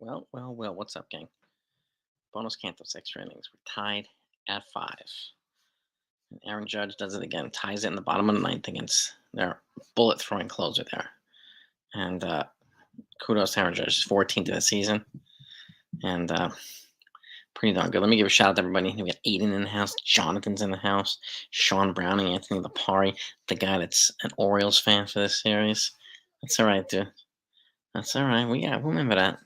Well, what's up, gang? Bonus Cantos extra innings. We're tied at 5. And Aaron Judge does it again, ties it in the bottom of the ninth against their bullet throwing closer there. And kudos to Aaron Judge, 14th of the season. And pretty darn good. Let me give a shout out to everybody. We got Aiden in the house, Jonathan's in the house, Sean Browning, Anthony Lapari, the guy that's an Orioles fan for this series. That's all right, dude. That's all right. We'll remember that.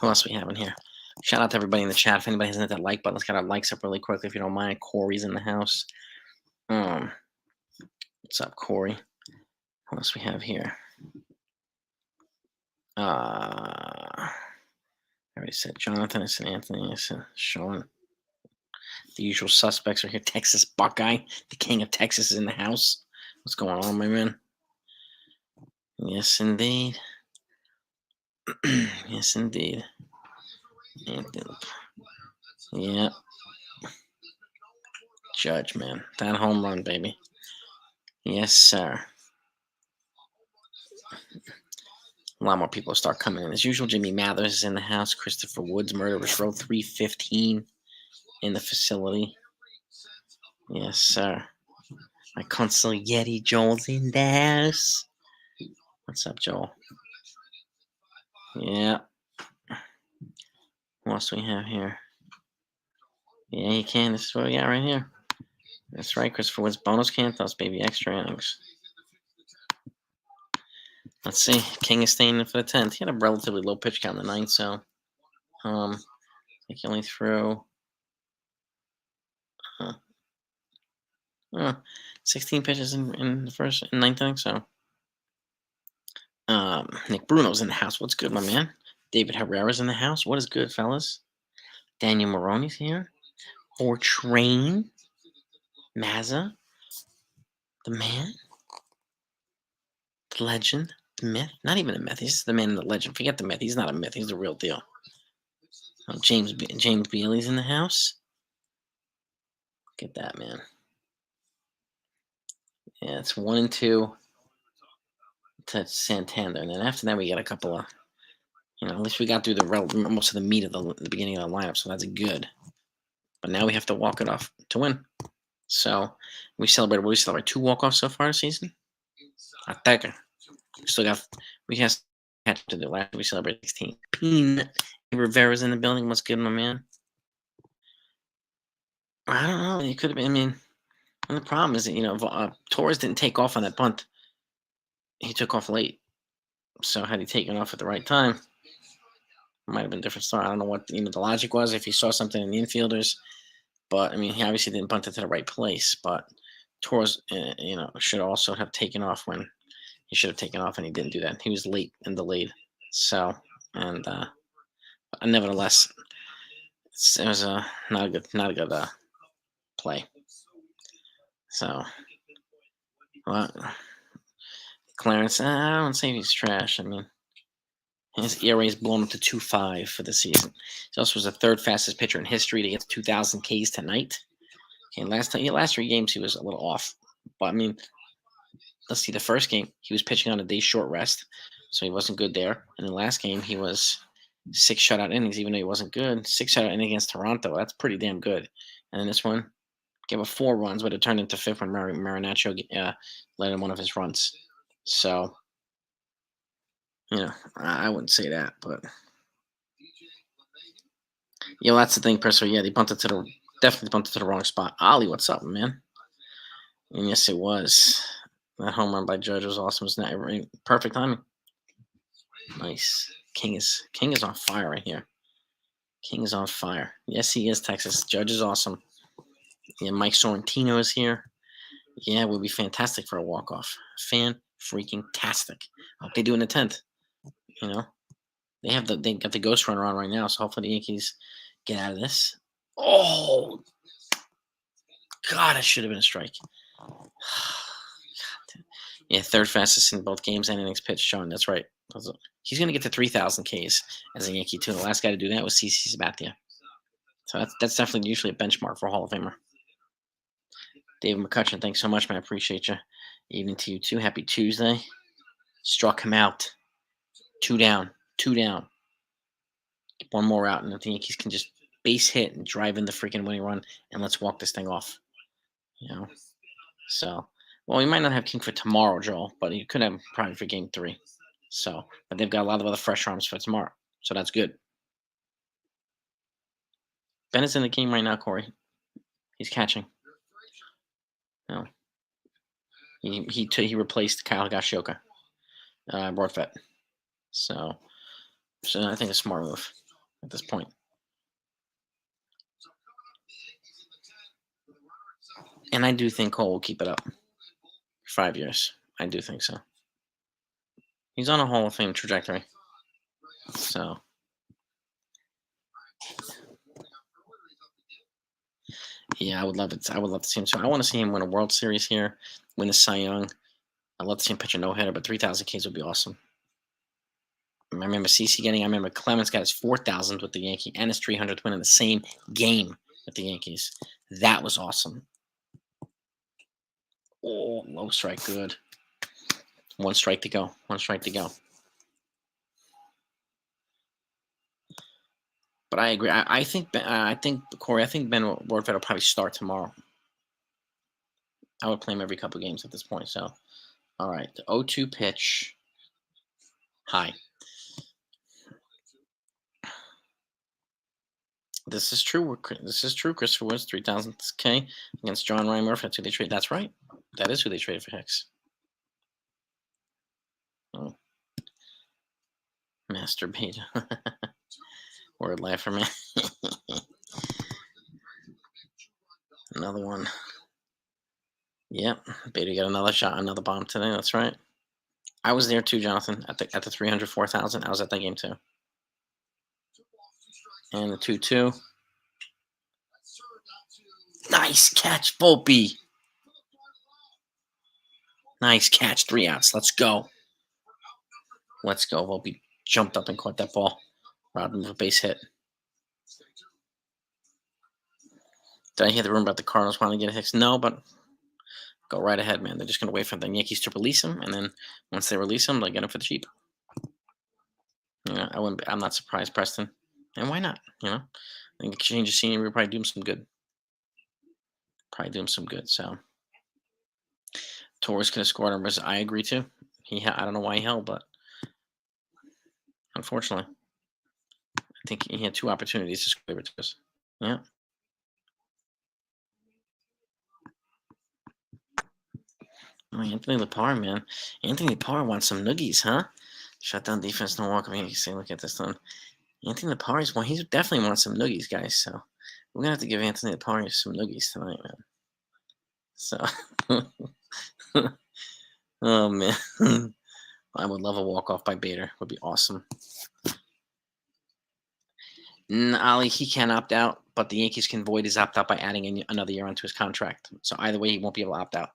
Who else we have in here? Shout out to everybody in the chat. If anybody hasn't hit that like button, let's get our likes up really quickly if you don't mind. Corey's in the house. What's up, Corey? Who else we have here? I already said Jonathan. I said Anthony. I said Sean. The usual suspects are here. Texas Buckeye, the king of Texas, is in the house. What's going on, my man? Yes, indeed. Yes, indeed. Anthony. Yeah. Judge, man. That home run, baby. Yes, sir. A lot more people start coming in. As usual, Jimmy Mathers is in the house. Christopher Woods, Murderous Row 315 in the facility. Yes, sir. My consul Yeti Joel's in the house. What's up, Joel? Yeah. What else do we have here? Yeah, you can. This is what we got right here. That's right, Christopher Woods. Bonus Cantos, baby. Extra innings. Let's see. King is staying in for the 10th. He had a relatively low pitch count in the ninth, so I think he only threw 16 pitches in the first and ninth inning. So Nick Bruno's in the house. What's good, my man? David Herrera's in the house. What is good, fellas? Daniel Maroney's here. Or Train. Mazza. The man. The legend. The myth. Not even a myth. He's just the man and the legend. Forget the myth. He's not a myth. He's the real deal. James Bailey's in the house. Look at that, man. Yeah, it's 1 and 2 to Santander. And then after that, we got a couple of, at least we got through most of the meat of the beginning of the lineup. So that's good. But now we have to walk it off to win. So we celebrate 2 walk-offs so far this season. I think we have to do last. We celebrated 16. Pete Rivera's in the building. What's good, my man? I don't know. It could have been. And the problem is that Torres didn't take off on that bunt. He took off late. So had he taken off at the right time, it might have been a different story. I don't know what the logic was if he saw something in the infielders. But he obviously didn't bunt it to the right place. But Torres, should also have taken off when he should have taken off, and he didn't do that. He was late and delayed. So, and nevertheless, it was not a good play. So, Clarence, I don't say he's trash. His ERA is blown up to 2.5 for the season. He also was the 3rd fastest pitcher in history to get 2,000 Ks tonight. Okay, last 3 games he was a little off, but let's see. The first game he was pitching on a day short rest, so he wasn't good there. And the last game he was 6 shutout innings, even though he wasn't good. 6 shutout innings against Toronto. That's pretty damn good. And then this one gave up 4 runs, but it turned into 5th when Marinaccio led in one of his runs. So, I wouldn't say that, but that's the thing, Presser. Yeah, they definitely bunted to the wrong spot. Ollie, what's up, man? And yes, it was. That home run by Judge was awesome. It's not perfect timing. Nice. King is on fire right here. King is on fire. Yes, he is, Texas. Judge is awesome. Yeah, Mike Sorrentino is here. Yeah, it would be fantastic for a walk-off. Fan-freaking-tastic. I hope they do in the 10th. They got the ghost runner on right now, so hopefully the Yankees get out of this. Oh, God, it should have been a strike. Yeah, 3rd fastest in both games and innings pitched. Sean, that's right. He's going to get to 3,000 Ks as a Yankee, too. The last guy to do that was CC Sabathia. So that's definitely usually a benchmark for a Hall of Famer. David McCutcheon, thanks so much, man. I appreciate you. Evening to you, too. Happy Tuesday. Struck him out. Two down. Two down. Get one more out, and the Yankees can just base hit and drive in the freaking winning run, and let's walk this thing off. You know. So, well, we might not have King for tomorrow, Joel, but you could have probably for Game 3. So, but they've got a lot of other fresh arms for tomorrow, so that's good. Bennett's in the game right now, Corey. He's catching. No, he replaced Kyle Gashioka, Rortvet. So I think a smart move at this point. And I do think Cole will keep it up for 5 years. I do think so. He's on a Hall of Fame trajectory. So yeah, I would love it. I would love to see him. So I want to see him win a World Series here, win a Cy Young. I'd love to see him pitch a no-hitter, but 3,000 Ks would be awesome. I remember CC getting. I remember Clemens got his 4,000th with the Yankee and his 300th win in the same game with the Yankees. That was awesome. Oh, low strike, good. One strike to go. One strike to go. But I agree. I think Corey. I think Ben Rortvedt will probably start tomorrow. I would play him every couple games at this point. So, all right, the 0-2 pitch. High. This is true. This is true. Christopher Woods, 3,000 K against John Ryan Murphy. That's who they trade. That's right. That is who they traded for Hicks. Oh. Masturbate. Word life for me. Another one. Yep. Bader got another shot, another bomb today. That's right. I was there too, Jonathan, at the 304,000. I was at that game too. And the 2-2. Nice catch, Volpe. Nice catch. 3 outs. Let's go. Let's go. Volpe jumped up and caught that ball. Robbed him of a base hit. Did I hear the rumor about the Cardinals wanting to get Hicks? No, but go right ahead, man. They're just going to wait for the Yankees to release him, and then once they release him, they'll get him for the cheap. I'm not surprised, Preston. And why not? I think exchange of scenery will probably do him some good. So Torres could have scored numbers. I agree too. I don't know why he held, but unfortunately, I think he had 2 opportunities to score it to us. Yeah. Oh, Anthony Lepar, man. Anthony Lepar wants some noogies, huh? Shutdown defense, no walk. You say, look at this one. Anthony Lepar he definitely wants some noogies, guys. So we're gonna have to give Anthony Lepar some noogies tonight, man. So, oh man, I would love a walk off by Bader. Would be awesome. Ali, he can opt out, but the Yankees can void his opt out by adding another year onto his contract. So either way, he won't be able to opt out.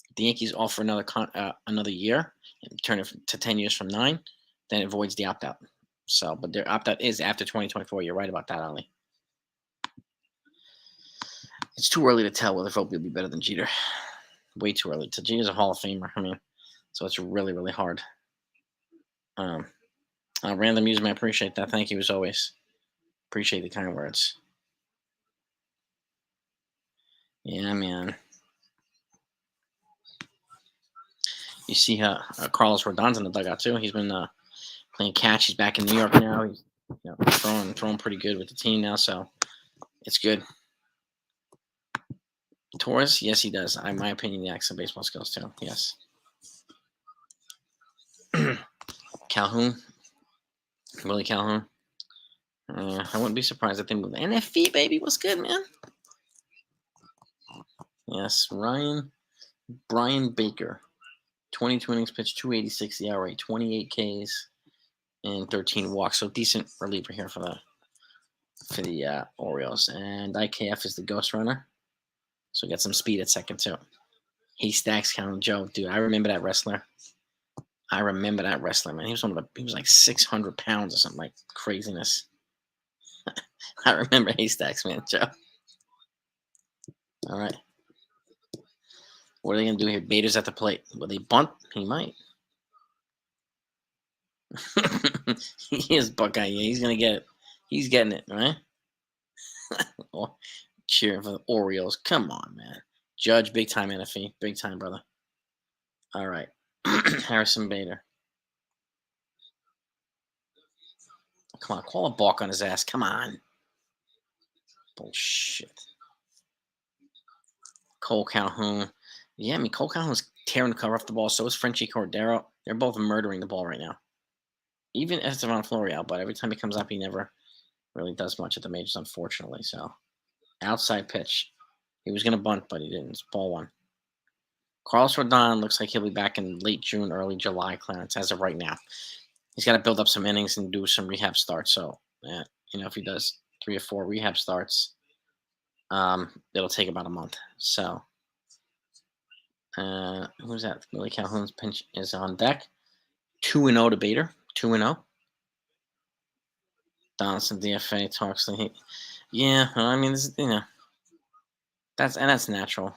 If the Yankees offer another year and turn it to 10 years from 9, then it voids the opt out. So, but their opt out is after 2024. You're right about that, Ali. It's too early to tell whether Volpe will be better than Jeter. Way too early. Jeter's a Hall of Famer. So it's really, really hard. Random User, man, appreciate that. Thank you as always. Appreciate the kind words. Yeah, man. You see Carlos Rodon's in the dugout too. He's been playing catch. He's back in New York now. He's throwing pretty good with the team now, so it's good. Torres, yes, he does. In my opinion, he acts some baseball skills too. Yes. Calhoun, Willie Calhoun. I wouldn't be surprised if they move. NFV, baby, what's good, man? Yes, Brian Baker, 22 innings pitched, 286 the ERA, 28 Ks, and 13 walks. So decent reliever here for the Orioles. And IKF is the ghost runner, so got some speed at second too. He stacks Count Joe, dude. I remember that wrestler. Man. He was like 600 pounds or something like craziness. I remember Haystacks, man, Joe. All right. What are they going to do here? Bader's at the plate. Will they bunt? He might. He is Buckeye. Yeah, he's gonna get it. He's getting it, right? Oh, cheering for the Orioles. Come on, man. Judge, big time NFE. Big time, brother. All right. Harrison Bader. Come on, call a balk on his ass. Come on. Bullshit. Cole Calhoun. Yeah, I mean, Cole Calhoun's tearing the cover off the ball. So is Frenchie Cordero. They're both murdering the ball right now. Even Estevan Florial, but every time he comes up, he never really does much at the majors, unfortunately. So, outside pitch. He was going to bunt, but he didn't. It's ball one. Carlos Rodon looks like he'll be back in late June, early July clearance as of right now. He's got to build up some innings and do some rehab starts. So, if he does 3 or 4 rehab starts, it'll take about a month. So, who's that? Willie Calhoun's pinch is on deck. 2-0 to Bader. 2-0. Donaldson DFA talks. Yeah, I mean, this is, that's natural.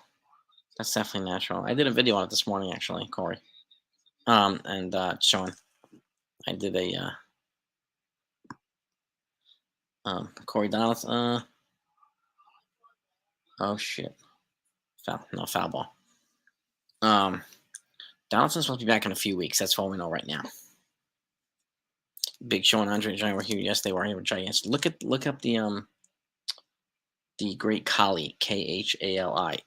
That's definitely natural. I did a video on it this morning, actually, Corey. And Sean, I did a Corey Donaldson. Oh shit, foul ball. Donaldson's supposed to be back in a few weeks. That's all we know right now. Big Show and Andre Giant were here. Yes, they were here with Giants. Look up the great Khali, Khali.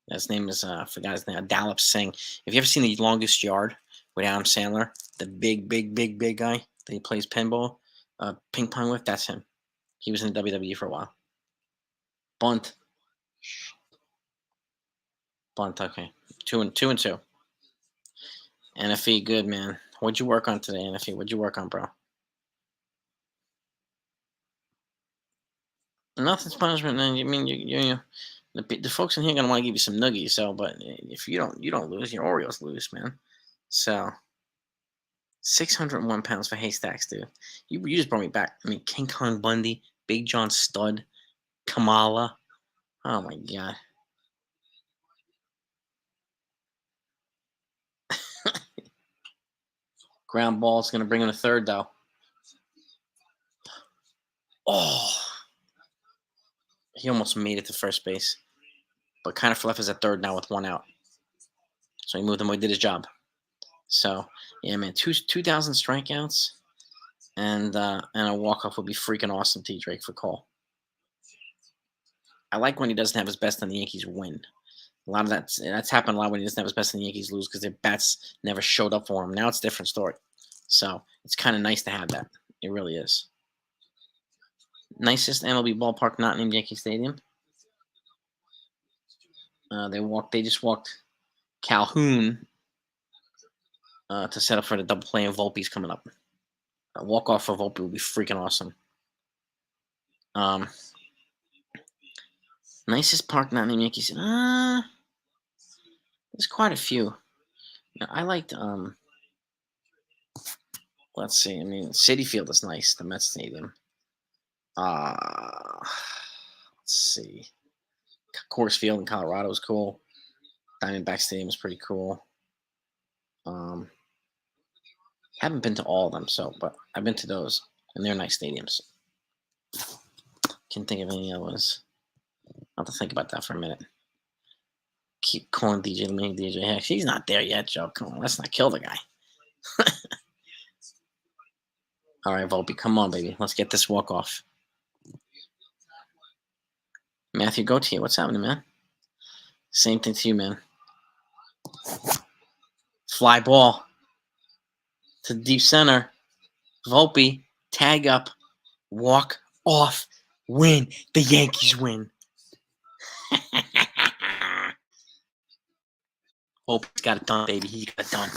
His name is I forgot his name. Dalip Singh. Have you ever seen The Longest Yard with Adam Sandler? The big guy that he plays pinball, ping pong with. That's him. He was in the WWE for a while. Bunt. Okay. 2-2. NFE, good man. What'd you work on today, NFE? What'd you work on, bro? Nothing's punishment, man. I mean, you the folks in here are gonna want to give you some nuggies. So, but if you don't lose, your Orioles lose, man. So, 601 pounds for Haystacks, dude. You just brought me back. I mean, King Kong Bundy, Big John Stud, Kamala. Oh my god. Ground ball's gonna bring him a third, though. Oh, he almost made it to first base, but kind of left as a third now with 1 out. So he moved him away, did his job. So yeah, man, 2,000 strikeouts and a walk off would be freaking awesome. T Drake for Cole. I like when he doesn't have his best and the Yankees win. A lot of that's happened a lot when he doesn't have his best and the Yankees lose because their bats never showed up for him. Now it's a different story. So it's kind of nice to have that. It really is. Nicest MLB ballpark not named Yankee Stadium. They just walked Calhoun to set up for the double play, and Volpe's coming up. A walk off for Volpe would be freaking awesome. Nicest park not named Yankee Stadium. There's quite a few. I liked let's see. I mean, Citi Field is nice. The Mets Stadium. Let's see. Coors Field in Colorado is cool. Diamondback Stadium is pretty cool. Haven't been to all of them, but I've been to those, and they're nice stadiums. Can't think of any other ones. I'll have to think about that for a minute. Keep calling DJ Hex. He's not there yet, Joe. Come on, let's not kill the guy. All right, Volpe, come on, baby. Let's get this walk off. Matthew Gauthier, what's happening, man? Same thing to you, man. Fly ball to deep center. Volpe, tag up, walk off, win. The Yankees win. Volpe's got it done, baby. He got it done.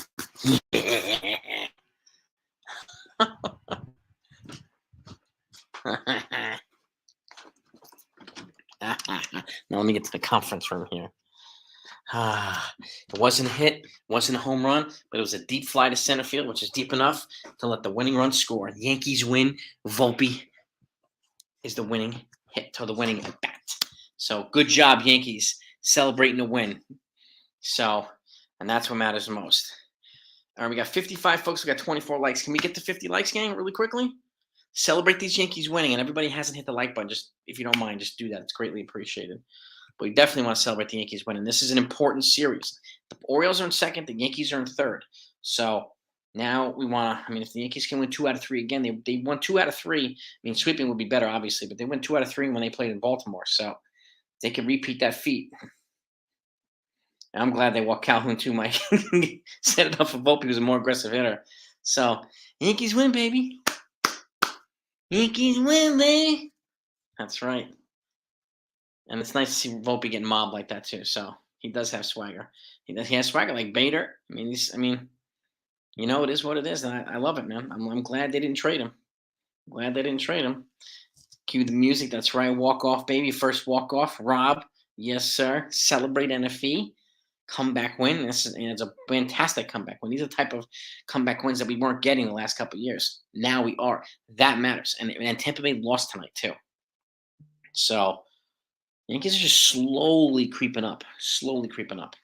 Now let me get to the conference room here. It wasn't a hit, wasn't a home run, but it was a deep fly to center field, which is deep enough to let the winning run score. Yankees win. Volpe is the winning hit or the winning at bat. So good job, Yankees, celebrating the win. So, and that's what matters most. All right, we got 55 folks. We got 24 likes. Can we get to 50 likes, gang, really quickly? Celebrate these Yankees winning, and everybody hasn't hit the like button. Just if you don't mind, just do that. It's greatly appreciated. But we definitely want to celebrate the Yankees winning. This is an important series. The Orioles are in second. The Yankees are in third. So now we want to. I mean, if the Yankees can win 2 out of 3 again, they won 2 out of 3. I mean, sweeping would be better, obviously, but they win 2 out of 3 when they played in Baltimore. So they can repeat that feat. I'm glad they walked Calhoun too, Mike. Set it up for Volpe, who's a more aggressive hitter. So Yankees win, baby. Yankees win, baby. That's right. And it's nice to see Volpe getting mobbed like that too. So he does have swagger. He has swagger like Bader. I mean, it is what it is, and I love it, man. I'm glad they didn't trade him. Glad they didn't trade him. Cue the music. That's right. Walk off, baby. First walk off. Rob. Yes, sir. Celebrate NFE. Comeback win. And it's a fantastic comeback win. These are the type of comeback wins that we weren't getting the last couple of years. Now we are. That matters. And Tampa Bay lost tonight too. So Yankees are just slowly creeping up. Slowly creeping up.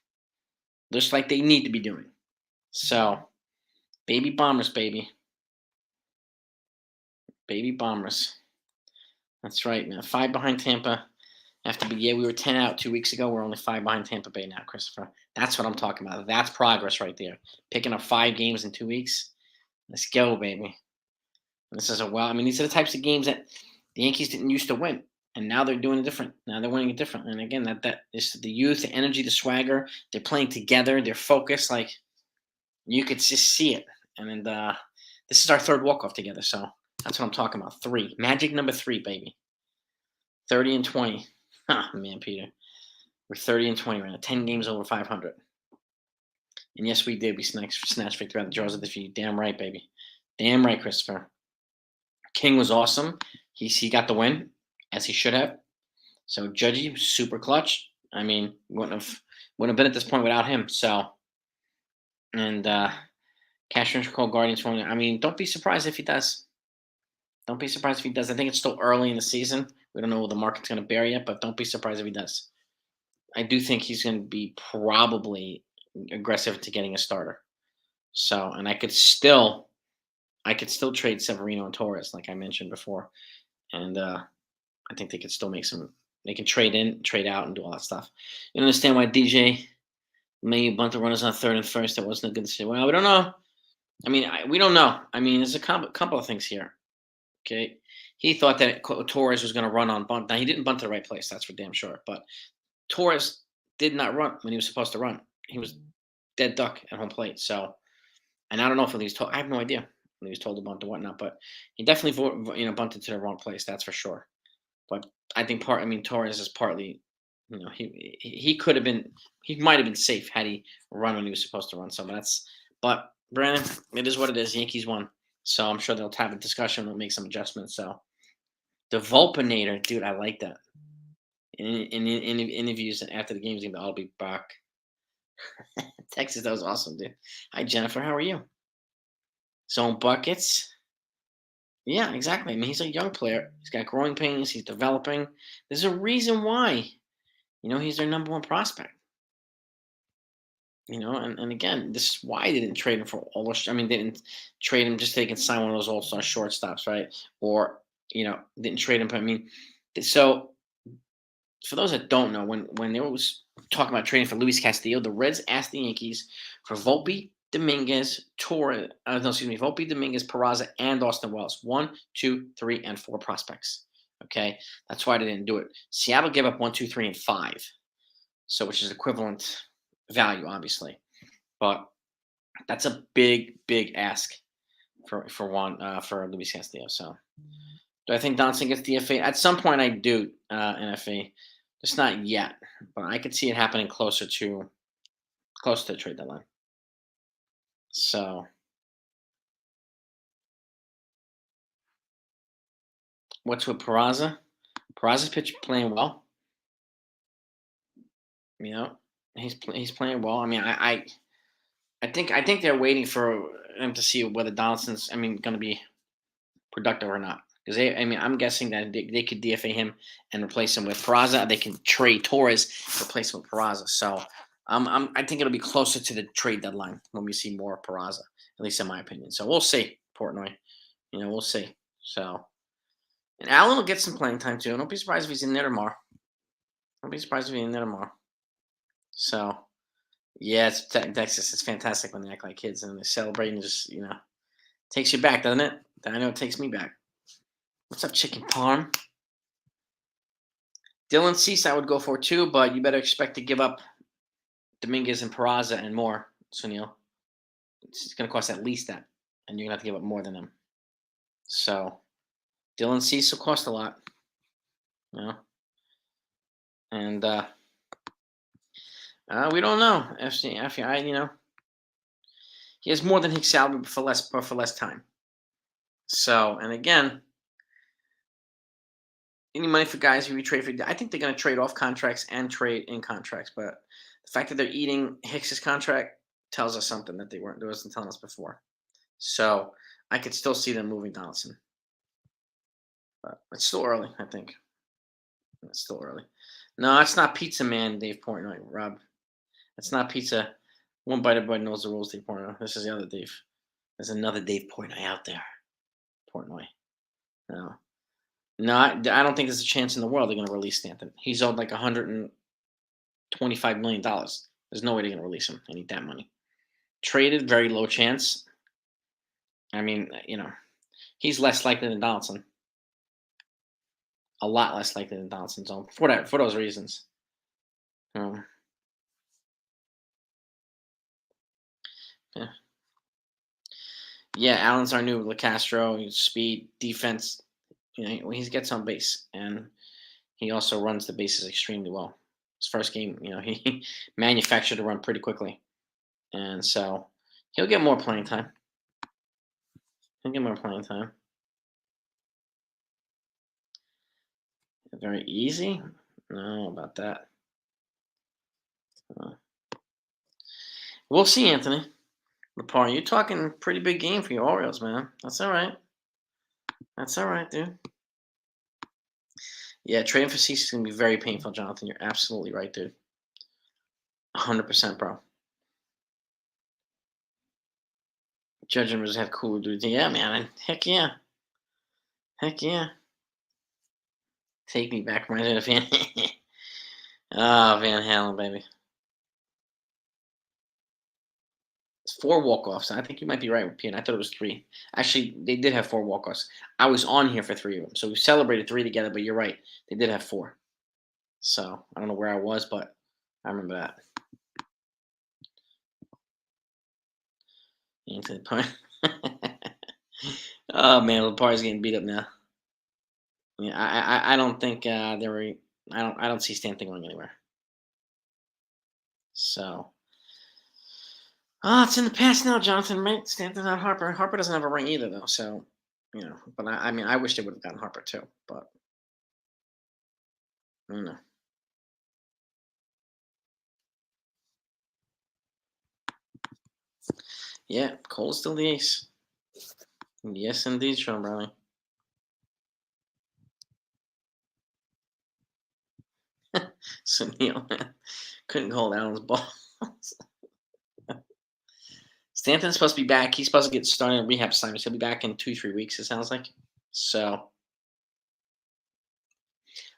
Just like they need to be doing. So, baby Bombers, baby. Baby Bombers. That's right, man. 5 behind Tampa. We were 10 out 2 weeks ago. We're only 5 behind Tampa Bay now, Christopher. That's what I'm talking about. That's progress right there. Picking up 5 games in 2 weeks. Let's go, baby. These are the types of games that the Yankees didn't used to win. And now they're doing it different. Now they're winning it different. And again, that is the youth, the energy, the swagger. They're playing together. They're focused. Like, you could just see it. And this is our 3rd walk-off together. So that's what I'm talking about. 3. Magic number 3, baby. 30 and 20. Man, Peter. We're 30 and 20 right now. 10 games over 500. And yes, we did. We snatched victory out of the jaws of defeat. Damn right, baby. Damn right, Christopher. King was awesome. He got the win, as he should have. So Judgy, super clutch. I mean, wouldn't have been at this point without him. So, and Cash Cole Guardians for me. I mean, don't be surprised if he does. Don't be surprised if he does. I think it's still early in the season. We don't know what the market's going to bear yet, but don't be surprised if he does. I do think he's going to be probably aggressive to getting a starter. So, and I could still trade Severino and Torres, like I mentioned before, and I think they could still make some. They can trade in, trade out, and do all that stuff. You understand why DJ made a bunch of runners on 3rd and 1st? That wasn't a good decision. Well, we don't know. I mean, we don't know. I mean, there's a couple of things here. Okay, he thought that Torres was going to run on bunt. Now he didn't bunt to the right place. That's for damn sure. But Torres did not run when he was supposed to run. He was dead duck at home plate. So, and I don't know if he was told. I have no idea when he was told to bunt or whatnot. But he definitely bunted to the wrong place. That's for sure. But I think Torres is partly, he could have been, he might have been safe had he run when he was supposed to run. But Brandon, it is what it is. Yankees won. So I'm sure they'll have a discussion. They'll make some adjustments. So the Volpinator, dude, I like that. In interviews after the games, I'll be back. Texas, that was awesome, dude. Hi, Jennifer. How are you? Zone buckets. Yeah, exactly. I mean, he's a young player. He's got growing pains. He's developing. There's a reason why, he's their number 1 prospect. And again, this is why they didn't trade him for all those. I mean, they didn't trade him just so they can sign one of those all-star shortstops, right? Or, didn't trade him. But I mean, so for those that don't know, when they was talking about trading for Luis Castillo, the Reds asked the Yankees for Volpe, Dominguez, Volpe, Dominguez, Peraza, and Austin Wells. 1, 2, 3, and 4 prospects. Okay, that's why they didn't do it. Seattle gave up 1, 2, 3, and 5, so which is equivalent value, obviously, but that's a big ask for Luis Castillo. So, do I think Donaldson gets DFA? At some point, I do, NFA. Just not yet, but I could see it happening close to the trade deadline. So, what's with Peraza? Peraza's pitch playing well. He's playing well. I mean, I think they're waiting for him to see whether Donaldson's going to be productive or not. Because I'm guessing that they could DFA him and replace him with Peraza. They can trade Torres, replace him with Peraza. So I think it'll be closer to the trade deadline when we see more Peraza, at least in my opinion. So we'll see, Portnoy. We'll see. So, and Allen will get some playing time too. Don't be surprised if he's in there tomorrow. Don't be surprised if he's in there tomorrow. So, yeah, it's Texas. It's fantastic when they act like kids and they celebrate and just takes you back, doesn't it? I know it takes me back. What's up, Chicken Parm? Dylan Cease, I would go for too, but you better expect to give up Dominguez and Peraza and more, Sunil. It's going to cost at least that, and you're going to have to give up more than them. So, Dylan Cease will cost a lot, and we don't know. FCI, he has more than his salary for less time. So, and again, any money for guys who we trade for, I think they're going to trade off contracts and trade in contracts. But the fact that they're eating Hicks's contract tells us something that they wasn't telling us before. So I could still see them moving Donaldson. But it's still early, I think. It's still early. No, it's not Pizza Man, Dave Portnoy, Rob. It's not Pizza. One bite, everybody knows the rules, Dave Portnoy. This is the other Dave. There's another Dave Portnoy out there. Portnoy. No. No, I don't think there's a chance in the world they're going to release Stanton. He's owed like $125 million. There's no way they're going to release him. They need that money. Traded, very low chance. I mean, he's less likely than Donaldson. A lot less likely than Donaldson's own for those reasons. Yeah, Allen's our new LeCastro. Speed, defense. He gets on base, and he also runs the bases extremely well. His first game, he manufactured to run pretty quickly, and so he'll get more playing time. Very easy? No, about that. We'll see, Anthony. Lepar, you're talking pretty big game for your Orioles, man. That's all right. That's all right, dude. Yeah, trading for Cease is going to be very painful, Jonathan. You're absolutely right, dude. 100%, bro. Judge and have cool dudes. Yeah, man. Heck yeah. Heck yeah. Take me back, reminds me of Van. Van Halen, baby. It's 4 walk-offs. I think you might be right with Pian. I thought it was 3. Actually, they did have 4 walk-offs. I was on here for 3 of them, so we celebrated 3 together. But you're right, they did have 4. So I don't know where I was, but I remember that. Into the point. Oh man, Lepar's getting beat up now. Yeah, I don't think they were. I don't see Stanton going anywhere. So, it's in the past now, Jonathan. Right? Stanton's not Harper. Harper doesn't have a ring either, though. So, But I mean, I wish they would have gotten Harper too. But Yeah, Cole's still the ace. Yes, indeed, Sean Browning. So Neil, man, couldn't hold Allen's ball. Stanton's supposed to be back. He's supposed to get started in rehab assignments. He'll be back in 2-3 weeks. It sounds like. So,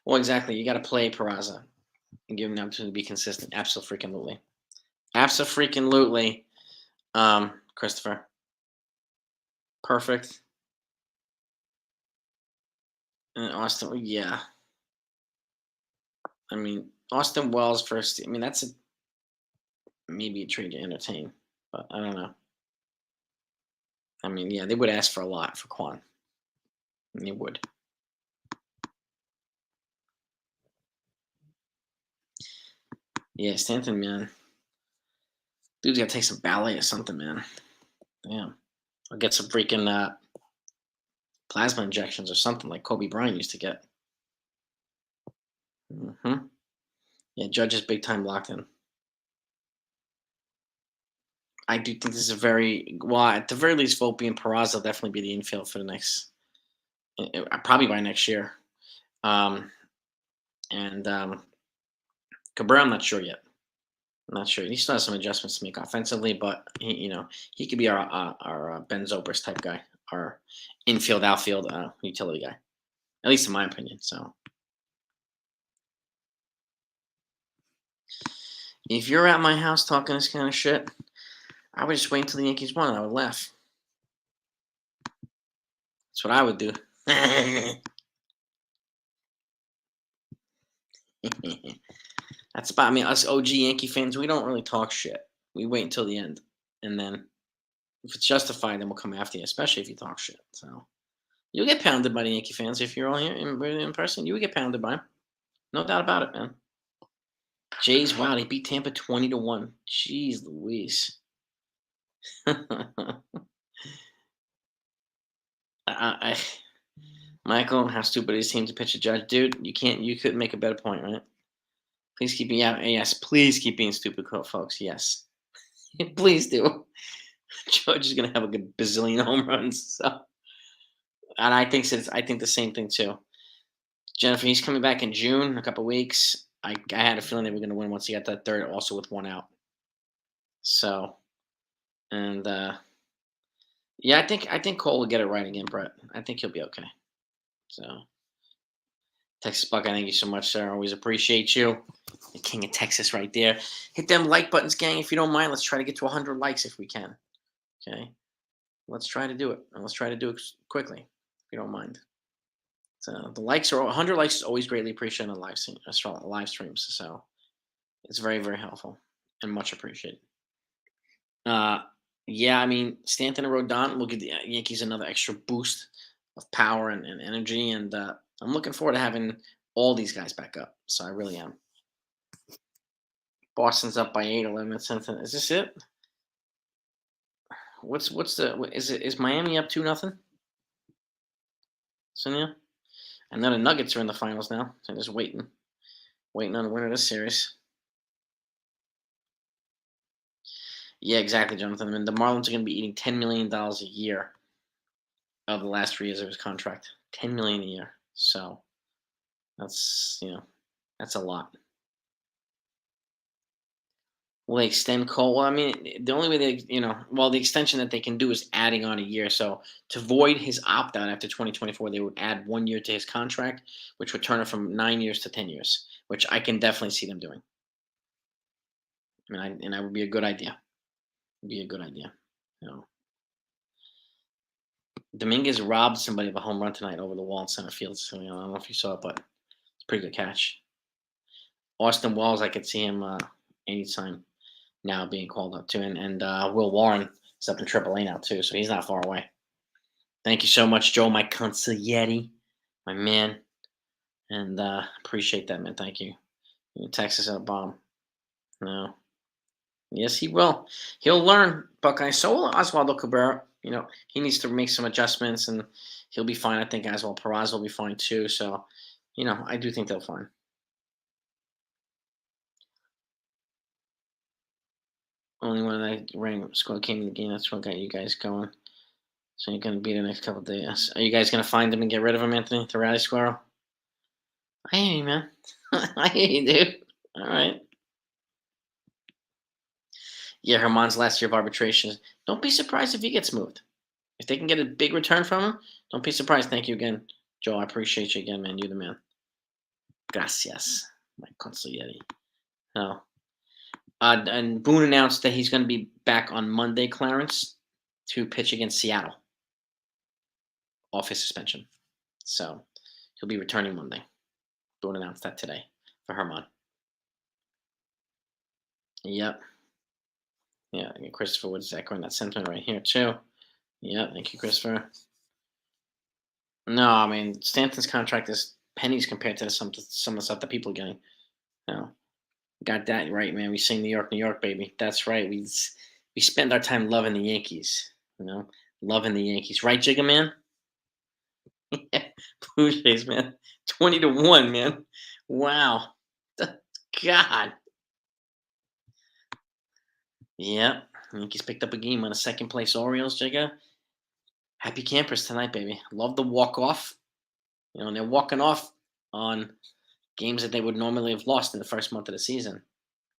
well, exactly. You got to play Peraza and give him the opportunity to be consistent. Absolutely. Absolutely. Christopher. Perfect. And Austin, yeah. I mean, Austin Wells first. I mean, that's maybe a trade to entertain, but I don't know. I mean, yeah, they would ask for a lot for Quan. They would. Yeah, Stanton, man. Dude's got to take some ballet or something, man. Damn. Or get some freaking plasma injections or something like Kobe Bryant used to get. Yeah, Judge is big time locked in. I do think this is a very well, at the very least, Volpe and Peraza will definitely be the infield for the next, probably by next year. And Cabrera, I'm not sure yet. I'm not sure. He still has some adjustments to make offensively, but he could be our Ben Zobrist type guy, our infield outfield utility guy. At least in my opinion. So if you're at my house talking this kind of shit, I would just wait until the Yankees won. I would laugh. That's what I would do. That's about. I mean, us OG Yankee fans, we don't really talk shit. We wait until the end, and then if it's justified, then we'll come after you, especially if you talk shit. So you'll get pounded by the Yankee fans if you're all here in person. You would get pounded by them, no doubt about it, man. Jays, wow, they beat Tampa 20-1. Jeez, Louise. I, Michael, how stupid is team to pitch a judge, dude? You couldn't make a better point, right? Please keep me out. Yes, please keep being stupid, folks. Yes, please do. George is gonna have a good bazillion home runs. So, and I think the same thing too. Jennifer, he's coming back in June, a couple weeks. I had a feeling they were gonna win once he got that third, also with one out. So, and yeah, I think Cole will get it right again, Brett. I think he'll be okay. So, Texas Buck, I thank you so much, sir. Always appreciate you. The king of Texas, right there. Hit them like buttons, gang, if you don't mind. Let's try to get to 100 likes if we can. Okay, let's try to do it, and let's try to do it quickly, if you don't mind. So the likes are 100 likes is always greatly appreciated on live streams. So it's very very helpful and much appreciated. Uh, yeah, I mean Stanton and Rodon will give the Yankees another extra boost of power and energy, and I'm looking forward to having all these guys back up. So I really am. Boston's up by 8, 11 something. Is this it? Is Miami up 2-0? Sonia? And then the Nuggets are in the finals now. So just waiting on the winner of this series. Yeah, exactly, Jonathan. I mean, the Marlins are going to be eating $10 million a year of the last 3 years of his contract. $10 million a year. So that's a lot. Will they extend Cole? Well, I mean, the only way the extension that they can do is adding on a year. So to void his opt out after 2024, they would add 1 year to his contract, which would turn it from 9 years to 10 years, which I can definitely see them doing. And that would be a good idea. Be a good idea. You know, Dominguez robbed somebody of a home run tonight over the wall in center field. So I don't know if you saw it, but it's a pretty good catch. Austin Wells, I could see him anytime now being called up to, and Will Warren is up in AAA now too, so he's not far away. Thank you so much, Joe, my consigliere, my man, and appreciate that, man. Thank you. Texas at a bomb. No. Yes, he will. He'll learn, Buckeye. So will Oswaldo Cabrera. He needs to make some adjustments, and he'll be fine. I think as well. Peraza will be fine too. So, I do think they'll fine. Only one that rang squad came in the game. That's what got you guys going. So you're gonna be the next couple days. Are you guys gonna find him and get rid of him, Anthony, the rally squirrel? I hear you, man. I hear you, dude. All right. Yeah, Herman's last year of arbitration. Don't be surprised if he gets moved. If they can get a big return from him, don't be surprised. Thank you again, Joe. I appreciate you again, man. You're the man. Gracias, my consigliere. No. And Boone announced that he's going to be back on Monday, Clarence, to pitch against Seattle off his suspension. So he'll be returning Monday. Boone announced that today for Herman. Yep. Yeah, and Christopher Woods echoing that sentiment right here, too. Yeah, thank you, Christopher. No, I mean, Stanton's contract is pennies compared to some of the stuff that people are getting. No. Got that right, man. We sing New York, baby. That's right. We spend our time loving the Yankees. Loving the Yankees, right, Jigga man? Blue Jays, man, 20-1, man. Wow, God. Yep, Yankees picked up a game on a second place Orioles, Jigga. Happy campers tonight, baby. Love the walk off. And they're walking off on games that they would normally have lost in the first month of the season.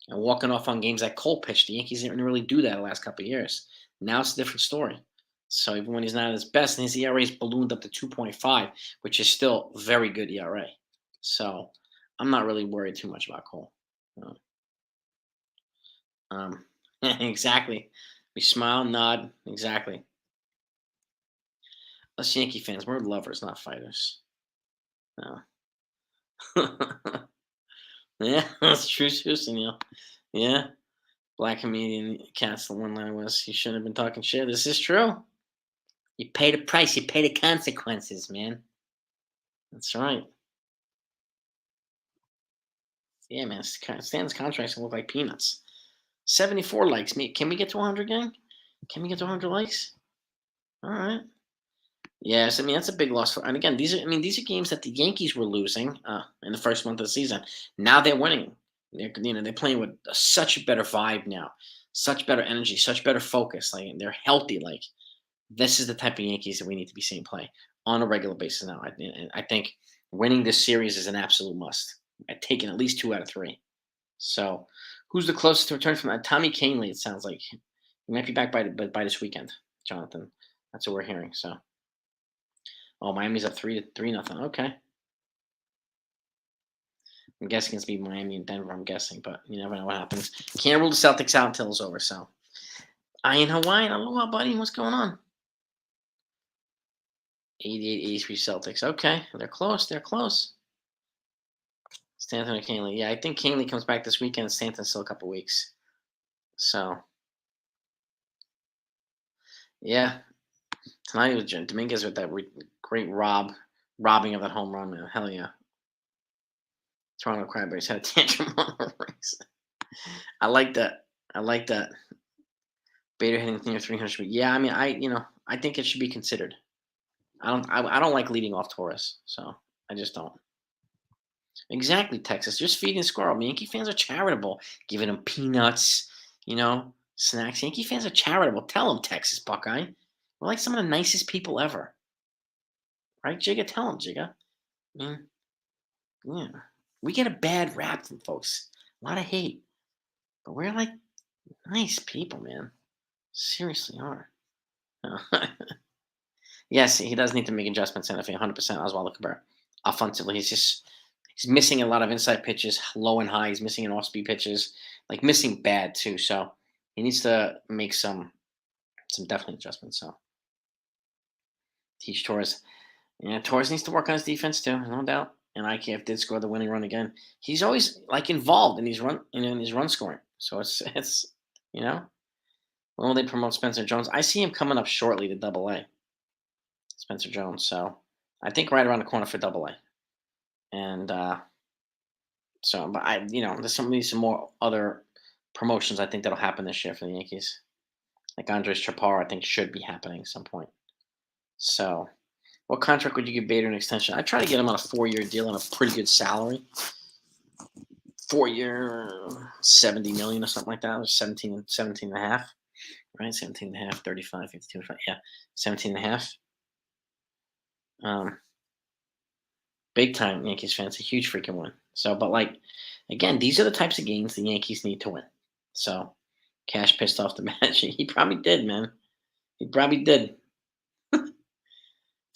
and walking off on games like Cole pitched. The Yankees didn't really do that the last couple of years. Now it's a different story. So even when he's not at his best, and his ERA is ballooned up to 2.5, which is still very good ERA. So I'm not really worried too much about Cole. Uh, exactly. We smile, nod. Exactly. Us Yankee fans, we're lovers, not fighters. No. Yeah, that's true, Susan. Yeah. Black comedian cast the one line was, "You shouldn't have been talking shit." This is true. You pay the price. You pay the consequences, man. That's right. Yeah, man. Stan's contracts look like peanuts. 74 likes. Me. Can we get to 100, gang? Can we get to 100 likes? All right. Yes, I mean that's a big loss for. And again, these are games that the Yankees were losing in the first month of the season. Now they're winning. They're playing with such a better vibe now, such better energy, such better focus. Like they're healthy. Like this is the type of Yankees that we need to be seeing play on a regular basis now. I think winning this series is an absolute must. I've taken at least 2 out of 3. So, who's the closest to return from that? Tommy Canley. It sounds like he might be back by this weekend, Jonathan. That's what we're hearing. So, oh, Miami's up 3 nothing. Okay, I'm guessing it's be Miami and Denver. I'm guessing, but you never know what happens. Can't rule the Celtics out until it's over. So, I in Hawaii. Aloha, buddy. What's going on? 88, 83 Celtics. Okay, they're close. They're close. Stanton or Canley. Yeah, I think Canley comes back this weekend. Stanton's still a couple weeks. So, yeah, tonight was Dominguez with that great robbing of that home run, man. Hell yeah. Toronto Cranberries had a tantrum on the race. I like that. I like that. Bader hitting near 300. Yeah, I mean, I think it should be considered. I don't like leading off Torres, so I just don't. Exactly, Texas. Just feeding squirrel. Yankee fans are charitable, giving them peanuts, snacks. Yankee fans are charitable. Tell them, Texas Buckeye. We're like some of the nicest people ever. Right, Jigga? Tell them, Jigga. Mm, yeah. We get a bad rap from folks. A lot of hate. But we're like nice people, man. Seriously are. Yes, he does need to make adjustments, and I think 100% Oswaldo Cabrera. Offensively, he's missing a lot of inside pitches, low and high. He's missing an off-speed pitches, like missing bad too. So he needs to make some definite adjustments. So teach Torres. Yeah, Torres needs to work on his defense too, no doubt. And IKF did score the winning run again. He's always like involved in his run scoring. So it's you know when will they promote Spencer Jones? I see him coming up shortly to Double A. Spencer Jones. So I think right around the corner for Double A. And so, but there's some more other promotions I think that'll happen this year for the Yankees. Like Andres Chaparro, I think should be happening at some point. So, what contract would you give Bader an extension? I try to get him on a 4-year deal on a pretty good salary. 4-year, 70 million or something like that, or 17 and a half, right? 17 and a half, 35, 52, yeah, 17 and a half. Big time Yankees fans, a huge freaking win. So, but like, again, these are the types of games the Yankees need to win. So, Cash pissed off the match. He probably did, man. He probably did.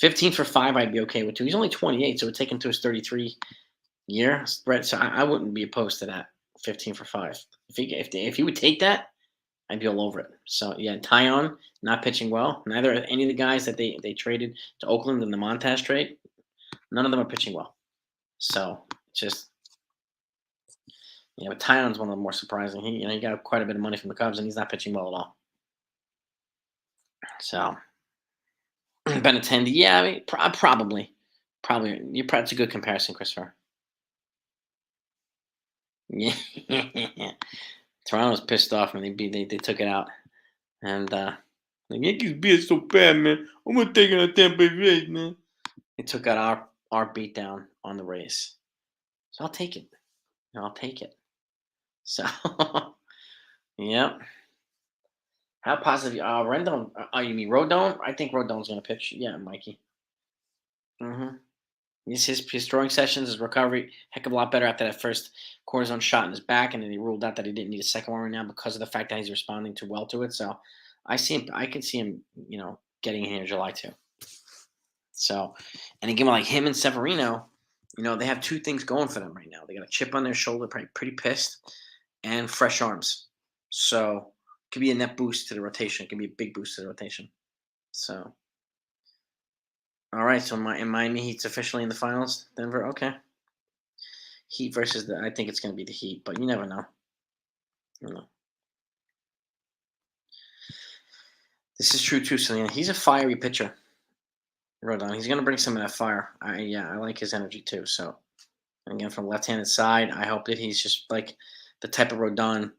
15 for 5, I'd be okay with too. He's only 28, so it would take him to his 33-year spread. So I wouldn't be opposed to that. 15 for 5. If he would take that, I'd be all over it. So yeah, Tyon not pitching well. Neither of any of the guys that they traded to Oakland in the Montage trade. None of them are pitching well. So it's just but Tyon's one of the more surprising. He got quite a bit of money from the Cubs, and he's not pitching well at all. So Benintendi, yeah, I mean, probably. That's a good comparison, Christopher. Yeah, Toronto's pissed off when they took it out, and the Yankees being so bad, man. I'm gonna take it on Tampa Bay, man. They took out our beatdown on the Rays, so I'll take it. I'll take it. So, yep. How positive? Rendon. Oh, you mean Rodon? I think Rodon's gonna pitch. Yeah, Mikey. Mm-hmm. His throwing sessions, his recovery, heck of a lot better after that first cortisone shot in his back, and then he ruled out that he didn't need a second one right now because of the fact that he's responding too well to it. So I see him. I can see him, getting in here in July too. So, and again, like him and Severino, they have two things going for them right now. They got a chip on their shoulder, pretty pissed, and fresh arms. So it could be a net boost to the rotation. It could be a big boost to the rotation. So, all right. So Miami Heat's officially in the finals. Denver, okay. Heat versus I think it's going to be the Heat, but you never know. You know. This is true too, Selena. He's a fiery pitcher. Rodon. He's going to bring some of that fire. I like his energy too. So again, from left-handed side, I hope that he's just like the type of Rodon,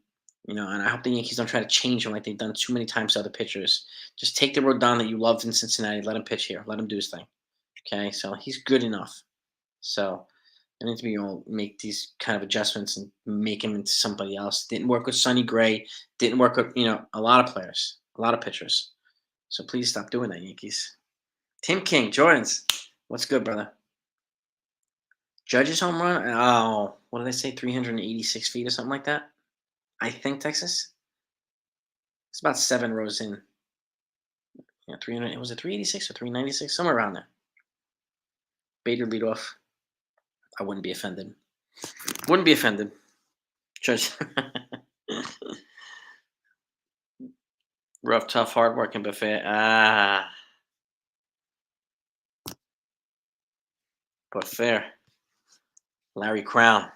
and I hope the Yankees don't try to change him like they've done too many times to other pitchers. Just take the Rodon that you loved in Cincinnati, let him pitch here, let him do his thing. Okay, so he's good enough. So I need to be able to make these kind of adjustments and make him into somebody else. Didn't work with Sonny Gray. Didn't work with a lot of players, a lot of pitchers. So please stop doing that, Yankees. Tim King, Jordans. What's good, brother? Judge's home run? Oh, what did I say? 386 feet or something like that? I think Texas. It's about 7 rows in. Yeah, 300. Was it 386 or 396? Somewhere around there. Bader lead off. I wouldn't be offended. Wouldn't be offended. Judge. Rough, tough, hardworking, but fair. But fair. Larry Crown.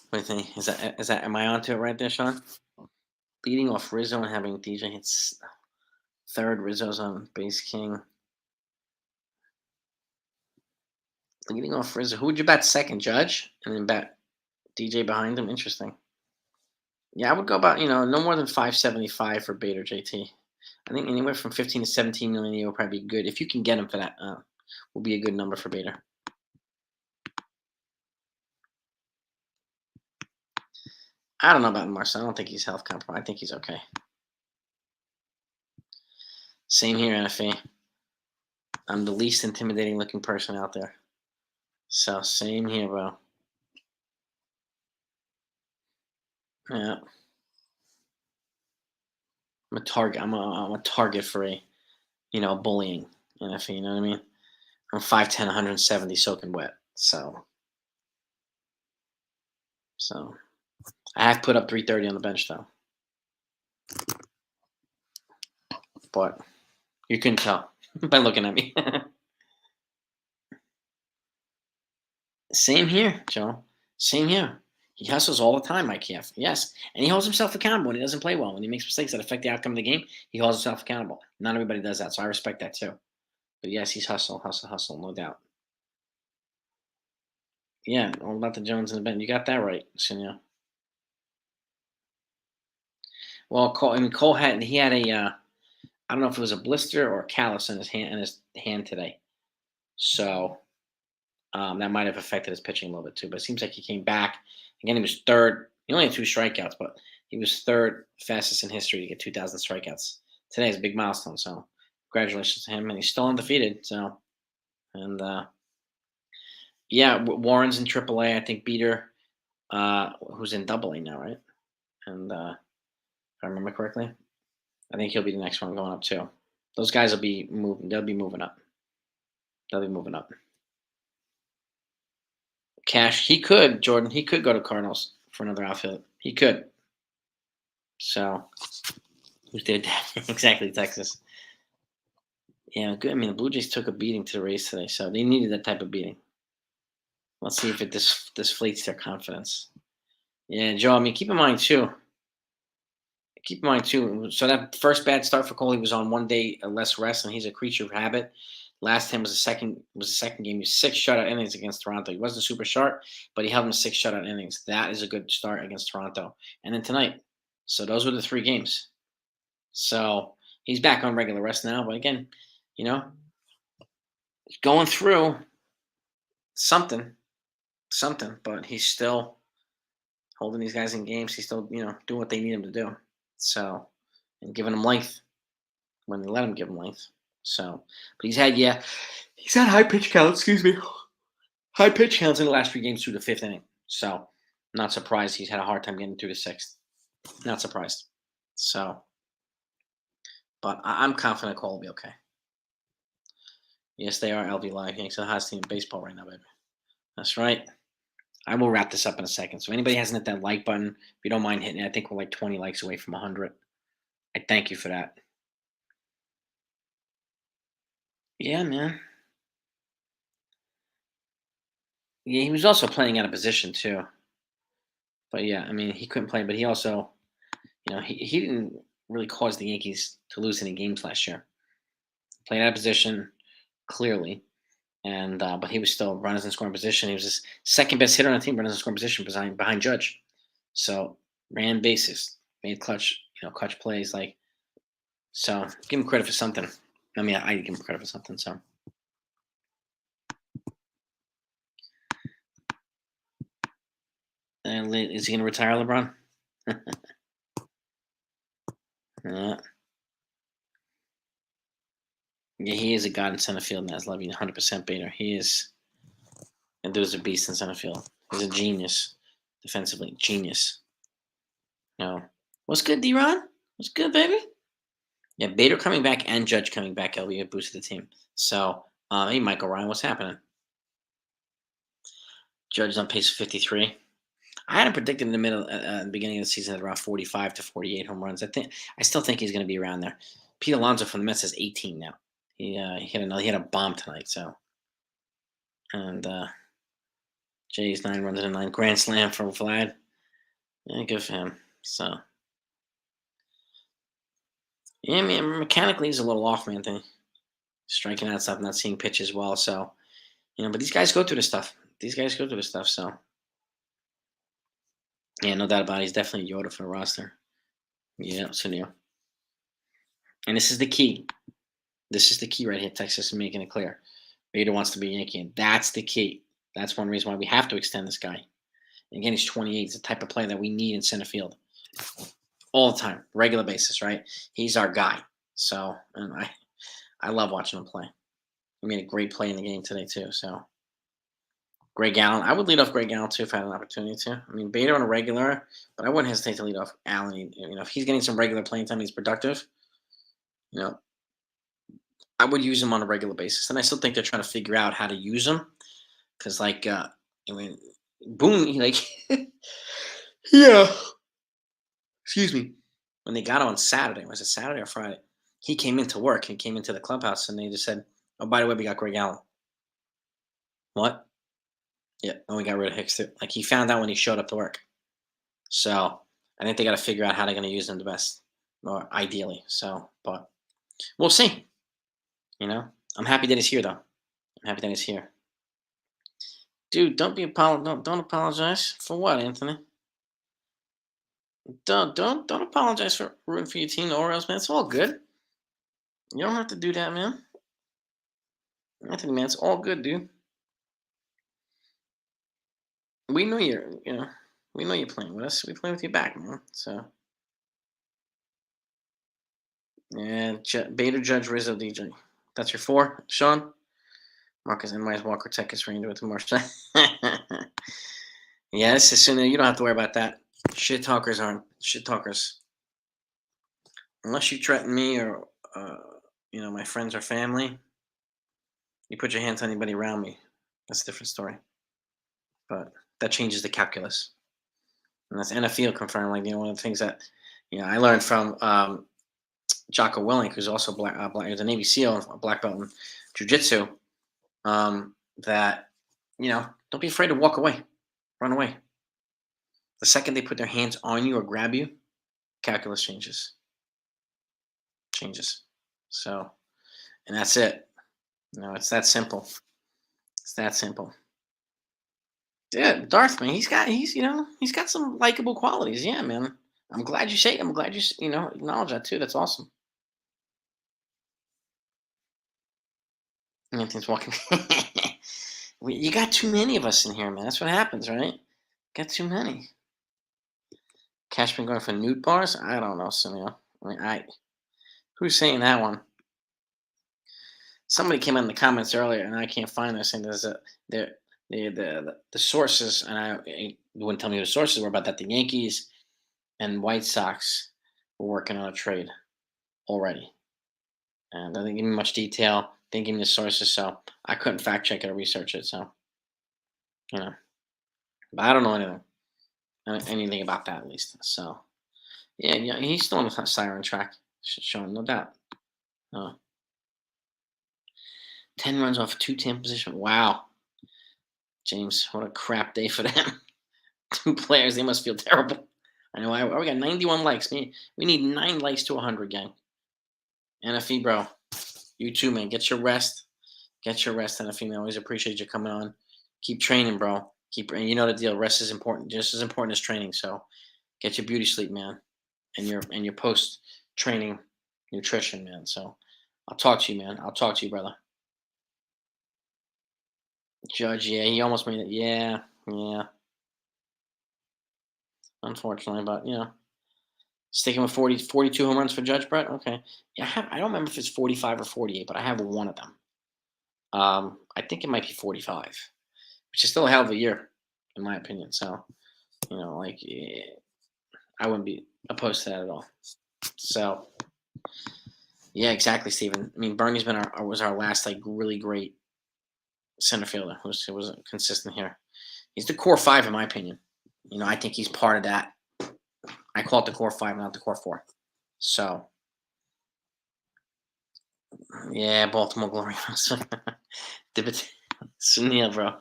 What do you think? Is that am I onto it right there, Sean? Leading off Rizzo and having DJ hits third. Rizzo's on base king. Leading off Rizzo. Who would you bet second? Judge? And then bet DJ behind him? Interesting. Yeah, I would go about, no more than 575 for Bader JT. I think anywhere from 15 to 17 million a year will probably be good. If you can get him for that, will be a good number for Bader. I don't know about Marcel. I don't think he's health compromised. I think he's okay. Same here, NFA. I'm the least intimidating looking person out there. So same here, bro. Yeah. I'm a target. I'm a target for bullying. NFA, you know what I mean? I'm 5'10", 170, soaking wet. So I have put up 330 on the bench though. But you couldn't tell by looking at me. Same here, Joe. Same here. He hustles all the time, Mike Kiev. Yes. And he holds himself accountable when he doesn't play well. When he makes mistakes that affect the outcome of the game, he holds himself accountable. Not everybody does that, so I respect that too. But yes, he's hustle, no doubt. Yeah, all about the Jones and the Ben. You got that right, Senor. Well, Cole had I don't know if it was a blister or a callus in his hand today. So that might have affected his pitching a little bit too. But it seems like he came back. Again, he was third. He only had 2 strikeouts, but he was third fastest in history to get 2,000 strikeouts. Today is a big milestone. So congratulations to him. And he's still undefeated. So, and yeah, Warren's in AAA. I think Beater, who's in AA now, right? And if I remember correctly, I think he'll be the next one going up too. Those guys will be moving. They'll be moving up. They'll be moving up. Cash, Jordan. He could go to Cardinals for another outfield. He could. So, who did that? Exactly, Texas. Yeah, good. I mean, the Blue Jays took a beating to the Rays today, so they needed that type of beating. Let's see if it deflates their confidence. Yeah, Joe. I mean, keep in mind too. So that first bad start for Cole, he was on 1 day less rest, and he's a creature of habit. Last time was the second game. He was 6 shutout innings against Toronto. He wasn't super sharp, but he held him 6 shutout innings. That is a good start against Toronto. And then tonight. So those were the 3 games. So he's back on regular rest now. But again, going through something, but he's still holding these guys in games. He's still, doing what they need him to do. So, and giving them length when they let him give them length. So, but he's had high pitch counts. Excuse me, high pitch counts in the last 3 games through the fifth inning. So, not surprised he's had a hard time getting through the sixth. Not surprised. So, but I'm confident Cole will be okay. Yes, they are LV Live. Yanks are the hottest team in baseball right now, baby. That's right. I will wrap this up in a second. So, if anybody hasn't hit that like button, if you don't mind hitting it, I think we're like 20 likes away from 100. I thank you for that. Yeah, man. Yeah, he was also playing out of position too. But yeah, I mean, he couldn't play, but he also, he didn't really cause the Yankees to lose any games last year. Played out of position clearly, and but he was still runners in scoring position. He was his second best hitter on the team, runners in scoring position behind Judge. So ran bases, made clutch plays. Like, so, give him credit for something. I mean, I give him credit for something. So, and is he going to retire, LeBron? Yeah. Yeah, he is a god in center field, Naz Levy, 100% Bader. He is, and dude's a beast in center field. He's a genius defensively. Genius. No. What's good, D-Ron? What's good, baby? Yeah, Bader coming back and Judge coming back, LB, have boosted the team. So, hey, Michael Ryan, what's happening? Judge on pace for 53. I had him predicted in the beginning of the season at around 45 to 48 home runs. I still think he's going to be around there. Pete Alonso from the Mets has 18 now. He had a bomb tonight. So, and Jay's 9 runs in a 9 grand slam from Vlad. Yeah, good for him. So, yeah, man, mechanically he's a little off, man. Thing striking out stuff, not seeing pitch as well. So, but these guys go through this stuff. These guys go through this stuff. So, yeah, no doubt about it. He's definitely Yoda for the roster. Yeah, Sunil. And this is the key. This is the key right here. Texas is making it clear. Bader wants to be a Yankee, and that's the key. That's one reason why we have to extend this guy. And again, he's 28. He's the type of player that we need in center field all the time, regular basis, right? He's our guy. So, and I love watching him play. He made a great play in the game today too. So, Greg Allen, I would lead off Greg Allen too if I had an opportunity to. I mean, Bader on a regular, but I wouldn't hesitate to lead off Allen. If he's getting some regular playing time, he's productive. You know, I would use him on a regular basis, and I still think they're trying to figure out how to use him because, I mean, Boone, yeah. Excuse me. When they got him on Saturday, was it Saturday or Friday? He came into work. He came into the clubhouse, and they just said, "Oh, by the way, we got Greg Allen." What? Yeah, and we got rid of Hicks too. Like he found out when he showed up to work. So I think they got to figure out how they're going to use him the best, or ideally. So, but we'll see. I'm happy that he's here, though. I'm happy that he's here. Dude, don't apologize for what, Anthony. Don't apologize for rooting for your team or else, man. It's all good. You don't have to do that, man. Anthony, man, it's all good, dude. We know we know you're playing with us. We play with you back, man. So, yeah, Beta Judge Rizzo DJ. That's your 4, Sean. Marcus and Myers Walker Texas Ranger with the Marshall. Yeah, this is soon. You don't have to worry about that. Shit talkers aren't shit talkers. Unless you threaten me or my friends or family, you put your hands on anybody around me. That's a different story. But that changes the calculus. And that's NFL confirmed. One of the things that I learned from Jocko Willink, who's also he's a Navy SEAL, a black belt in jiu-jitsu, that don't be afraid to walk away, run away. The second they put their hands on you or grab you, calculus changes. So, and that's it. It's that simple. It's that simple. Yeah, Darth, man, he's got some likable qualities. Yeah, man. I'm glad you say. I'm glad you acknowledge that too. That's awesome. Anthony's walking. You got too many of us in here, man. That's what happens, right? Got too many. Cashman going for nude bars? I don't know, Sunil. Who's saying that one? Somebody came in the comments earlier, and I can't find this, saying there's a the sources, and you wouldn't tell me who the sources were, but that the Yankees and White Sox were working on a trade already, and they didn't give me much detail. Didn't give me the sources, so I couldn't fact check it or research it. So you know, but I don't know anything about that at least. So yeah, yeah, he's still on the siren track, showing no doubt. Uh, 10 runs off 2 10 position. Wow, James, what a crap day for them. 2 players, they must feel terrible. I know. We got 91 likes. We need 9 likes to 100, gang. NFE, bro, you too, man. Get your rest. Get your rest, NFE, man. Always appreciate you coming on. Keep training, bro. And you know the deal. Rest is important, just as important as training. So get your beauty sleep, man, and your post training nutrition, man. So I'll talk to you, man. I'll talk to you, brother. Judge, yeah, he almost made it. Yeah, yeah. Unfortunately, but sticking with 42 home runs for Judge Brett. Okay, yeah, I don't remember if it's 45 or 48, but I have one of them. I think it might be 45, which is still a hell of a year, in my opinion. So, like, yeah, I wouldn't be opposed to that at all. So, yeah, exactly, Steven. I mean, Bernie's been was our last like really great center fielder who was consistent here. He's the core five, in my opinion. I think he's part of that. I call it the core five, not the core four. So, yeah, Baltimore Glory. Sunil, bro.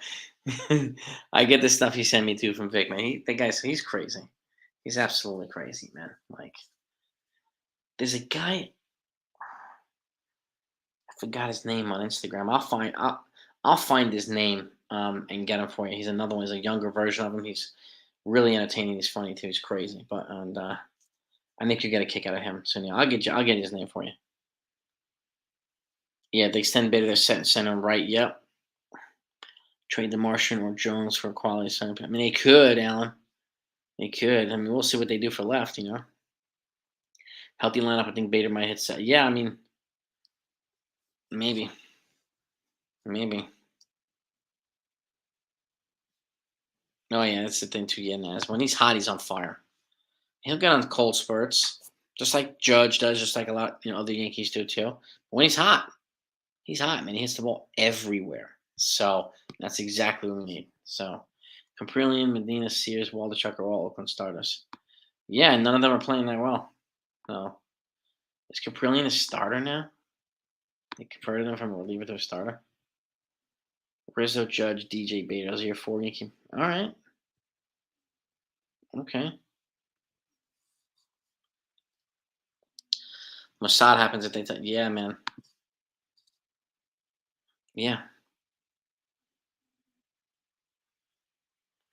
I get the stuff he sent me too from Vic, man. He's crazy. He's absolutely crazy, man. Like, there's a guy. I forgot his name on Instagram. I'll find his name and get him for you. He's another one. He's a younger version of him. He's really entertaining. He's funny too. He's crazy, and I think you get a kick out of him. So I'll get his name for you. Yeah, they extend beta. They're set and center him right. Yep. Trade the Martian or Jones for a quality center. I mean, they could, Alan. They could. I mean, we'll see what they do for left. Healthy lineup. I think Bader might hit set. Yeah, I mean, maybe. Oh yeah, that's the thing too. Yeah, Naz. When he's hot, he's on fire. He'll get on cold spurts, just like Judge does, just like a lot, other Yankees do too. But when he's hot, man. He hits the ball everywhere. So that's exactly what we need. So Caprillion, Medina, Sears, Waldichuk are all Oakland starters. Yeah, none of them are playing that well. So is Caprillion a starter now? They converted him from a reliever to a starter. Rizzo, Judge, DJ Bader. Those are your 4 Yankee. All right. Okay. Mossad happens if they yeah, man. Yeah.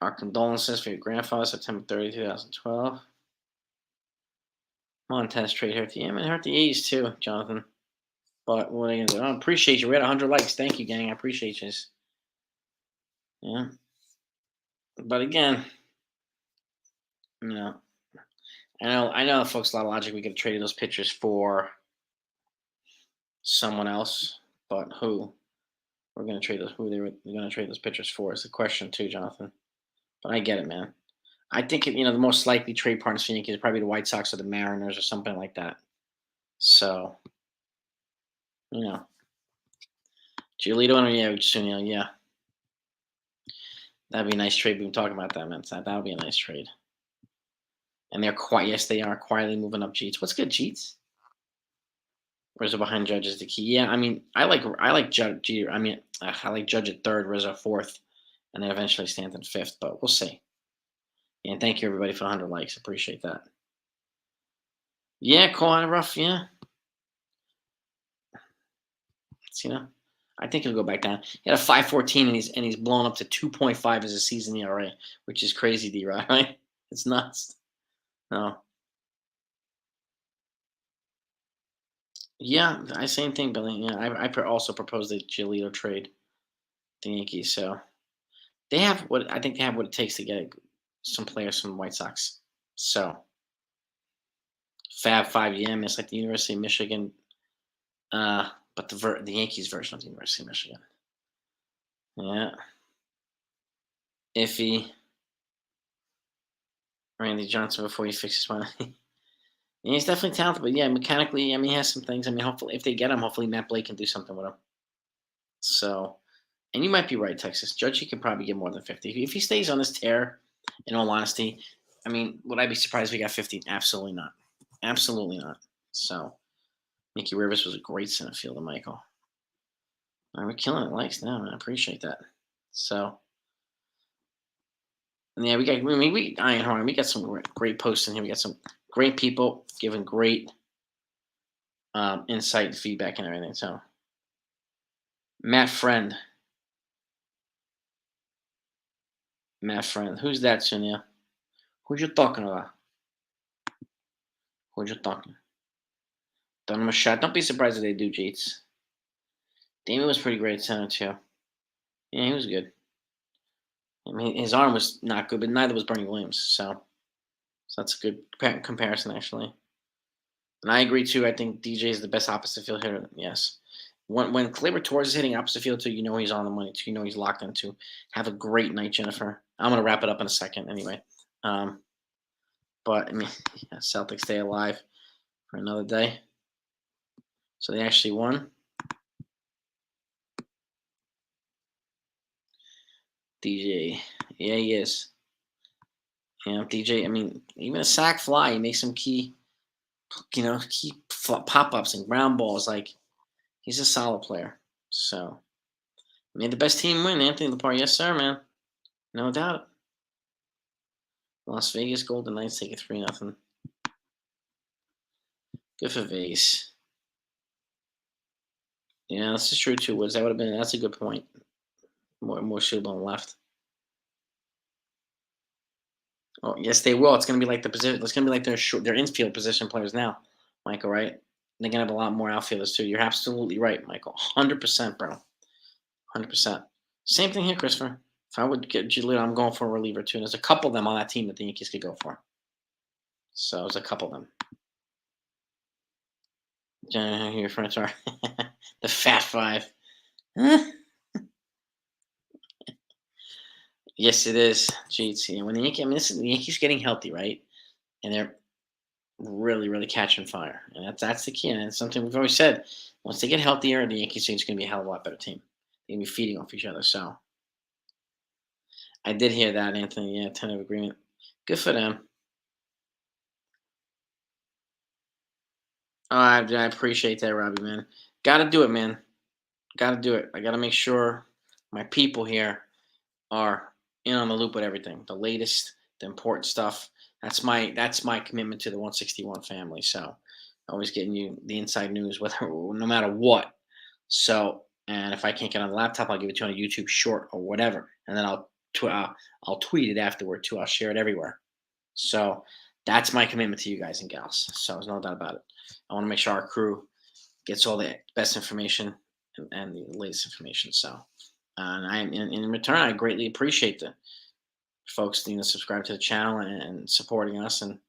Our condolences for your grandfather, September 30, 2012. Montez trade hurt the it hurt the A's too, Jonathan. But what are you gonna do? I appreciate you. We had 100 likes. Thank you, gang. I appreciate you. Yeah. But again, you know, I know folks a lot of logic. We could have traded those pitchers for someone else, but who? We're gonna trade those. Who they were gonna trade those pitchers for is the question too, Jonathan. But I get it, man. I think the most likely trade partners for Yankees are probably the White Sox or the Mariners or something like that. So, you know, Giolito and Sunil, yeah, that'd be a nice trade. We've been talking about that, man. So that would be a nice trade. And they're quiet. Yes, they are quietly moving up Jeets. What's good, Jeets? Rizzo behind Judge is the key. Yeah, I mean, I like Judge. I mean, I like Judge at third, Rizzo fourth, and then eventually Stanton fifth. But we'll see. And thank you everybody for 100 likes. Appreciate that. Yeah, Cole rough. Yeah, it's, I think he'll go back down. He had a 5.14 and he's blown up to 2.5 as a season ERA, which is crazy, D-Rod, right? It's nuts. No. Yeah, I same thing, Billy. Yeah, I also proposed the Giolito trade the Yankees. So they have what I think they have what it takes to get some players from the White Sox. So Fab Five, yeah, miss like the University of Michigan but the Yankees version of the University of Michigan. Yeah, iffy. Randy Johnson before he fixes one. Yeah, he's definitely talented, but yeah, mechanically, I mean, he has some things. I mean, hopefully, if they get him, hopefully Matt Blake can do something with him. So, and you might be right, Texas. Judge, he could probably get more than 50. If he stays on this tear, in all honesty, I mean, would I be surprised if he got 50? Absolutely not. Absolutely not. So, Mickey Rivers was a great center fielder, Michael. All right, we're killing it likes now, man. I appreciate that. So, yeah, we got, I mean, Iron Horn, we got some great posts in here. We got some great people giving great insight and feedback and everything. So, Matt Friend. Matt Friend. Who's that, Sonia? Who you talking about? Who you talking? Don't them a shot. Don't be surprised if they do, Jeets. Damon was pretty great at center, too. Yeah, he was good. I mean, his arm was not good, but neither was Bernie Williams. So that's a good comparison, actually. And I agree, too. I think DJ is the best opposite field hitter. Yes. When Gleyber Torres is hitting opposite field, too, you know he's on the money, too. You know he's locked into. Have a great night, Jennifer. I'm going to wrap it up in a second anyway. But, I mean, yeah, Celtics stay alive for another day. So they actually won. DJ. Yeah, he is. DJ, I mean, even a sack fly, he makes some key pop ups and ground balls. Like, he's a solid player. So, made the best team win, Anthony Lepar. Yes, sir, man. No doubt. Las Vegas Golden Knights take it 3-0. Good for Vegas. Yeah, this is true too. Woods. That's a good point. More should have left. Oh, yes, they will. It's gonna be like the position. It's gonna be like their infield position players now, Michael. Right? They're gonna have a lot more outfielders too. You're absolutely right, Michael. 100%, bro. 100%. Same thing here, Christopher. If I would get Giolito, I'm going for a reliever too. And there's a couple of them on that team that the Yankees could go for. So there's a couple of them. Your friends are the Fat Five. Yes, it is. Jeez, when the Yankees getting healthy, right? And they're really, really catching fire, and that's the key. And it's something we've always said. Once they get healthier, the Yankees team is going to be a hell of a lot better team. They're going to be feeding off each other. So I did hear that, Anthony. Yeah, tentative agreement. Good for them. Oh, I appreciate that, Robbie, man. Got to do it, man. Got to do it. I got to make sure my people here are in on the loop with everything, the latest, the important stuff. That's my commitment to the 161 family. So always getting you the inside news, whether no matter what. So, and if I can't get on the laptop, I'll give it to you on a YouTube short or whatever, and then I'll tweet it afterward too. I'll share it everywhere. So that's my commitment to you guys and gals. So there's no doubt about it. I want to make sure our crew gets all the best information and the latest information. So, and in return, I greatly appreciate the folks subscribe to the channel and supporting us, and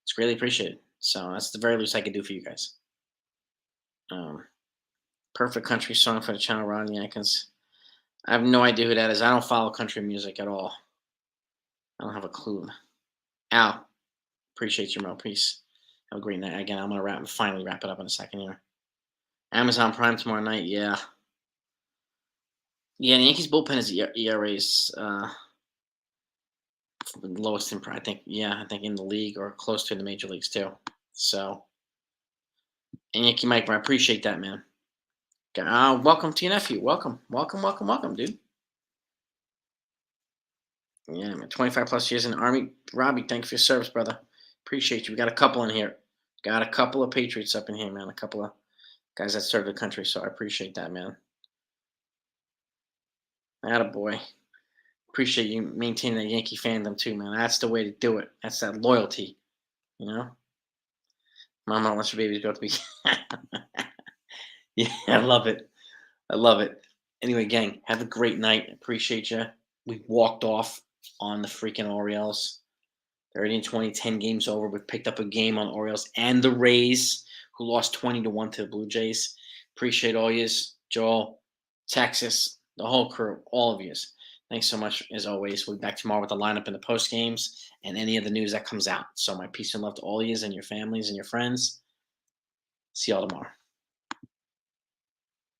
it's greatly appreciated. So that's the very least I could do for you guys. Perfect country song for the channel, Ron Yankins. I have no idea who that is. I don't follow country music at all. I don't have a clue. Al, appreciate you, Mel. Peace. Have a great night. Again, I'm gonna finally wrap it up in a second here. Amazon Prime tomorrow night. Yeah. Yeah, the Yankees bullpen is ERA's lowest in, I think. Yeah, I think in the league or close to the major leagues too. So, and Yankee Mike, I appreciate that, man. Welcome to your nephew. Welcome, dude. Yeah, man. 25 plus years in the Army. Robbie, thank you for your service, brother. Appreciate you. We got a couple in here. Got a couple of Patriots up in here, man. A couple of guys that serve the country. So I appreciate that, man. Attaboy. Appreciate you maintaining that Yankee fandom too, man. That's the way to do it. That's that loyalty, you know. Mama wants your baby to go to be. Yeah, I love it. I love it. Anyway, gang, have a great night. Appreciate you. We walked off on the freaking Orioles. 30-20, 10 games over. We picked up a game on Orioles and the Rays, who lost 20-1 to the Blue Jays. Appreciate all yous, Joel, Texas, the whole crew, all of yous. Thanks so much as always. We'll be back tomorrow with the lineup in the post games and any of the news that comes out. So my peace and love to all yous and your families and your friends. See y'all tomorrow.